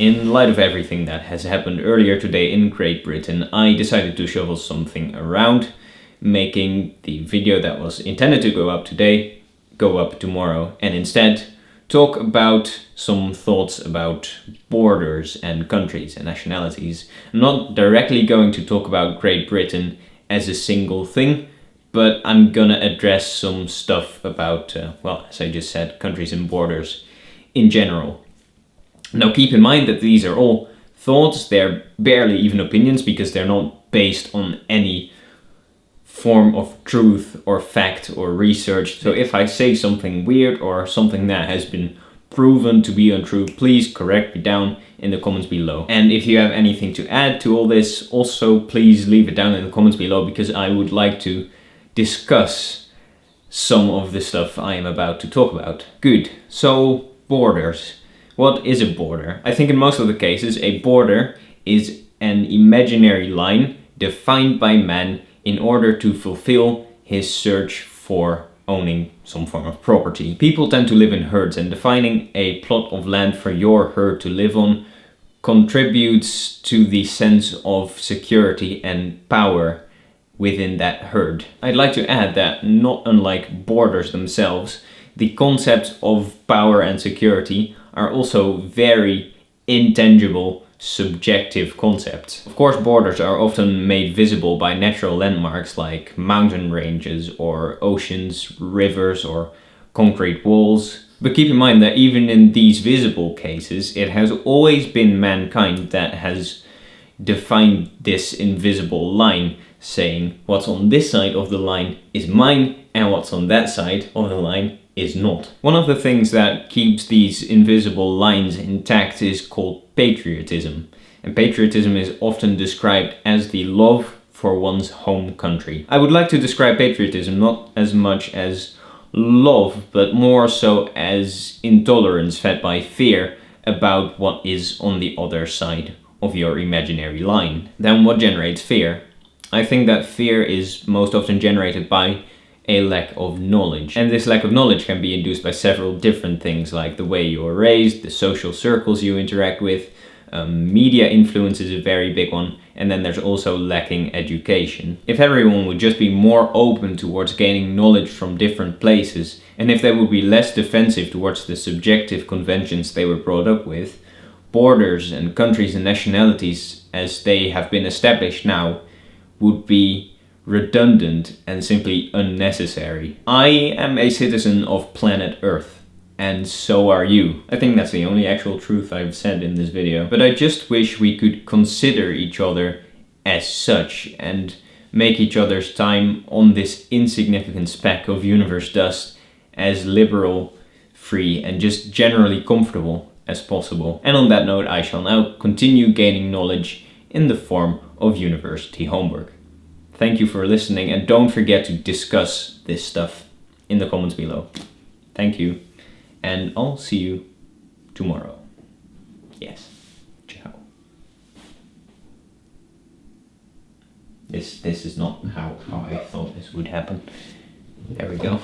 In light of everything that has happened earlier today in Great Britain, I decided to shuffle something around, making the video that was intended to go up today go up tomorrow, and instead talk about some thoughts about borders and countries and nationalities. I'm not directly going to talk about Great Britain as a single thing, but I'm gonna address some stuff about, well, as I just said, countries and borders in general. Now keep in mind that these are all thoughts, they're barely even opinions because they're not based on any form of truth or fact or research. So if I say something weird or something that has been proven to be untrue, please correct me down in the comments below. And if you have anything to add to all this, also please leave it down in the comments below, because I would like to discuss some of the stuff I am about to talk about. Good, so borders. What is a border? I think in most of the cases a border is an imaginary line defined by man in order to fulfill his search for owning some form of property. People tend to live in herds, and defining a plot of land for your herd to live on contributes to the sense of security and power within that herd. I'd like to add that, not unlike borders themselves, the concepts of power and security are also very intangible, subjective concepts. Of course, borders are often made visible by natural landmarks like mountain ranges or oceans, rivers, or concrete walls. But keep in mind that even in these visible cases, it has always been mankind that has defined this invisible line, saying what's on this side of the line is mine and what's on that side of the line is not. One of the things that keeps these invisible lines intact is called patriotism. And patriotism is often described as the love for one's home country. I would like to describe patriotism not as much as love, but more so as intolerance fed by fear about what is on the other side of your imaginary line. Then what generates fear? I think that fear is most often generated by a lack of knowledge. And this lack of knowledge can be induced by several different things, like the way you are raised, the social circles you interact with, media influence is a very big one, and then there's also lacking education. If everyone would just be more open towards gaining knowledge from different places, and if they would be less defensive towards the subjective conventions they were brought up with, borders and countries and nationalities as they have been established now would be redundant and simply unnecessary. I am a citizen of planet Earth, and so are you. I think that's the only actual truth I've said in this video, but I just wish we could consider each other as such and make each other's time on this insignificant speck of universe dust as liberal, free, and just generally comfortable as possible. And on that note, I shall now continue gaining knowledge in the form of university homework. Thank you for listening, and don't forget to discuss this stuff in the comments below. Thank you, and I'll see you tomorrow. Yes, ciao. This is not how I thought this would happen. There we go.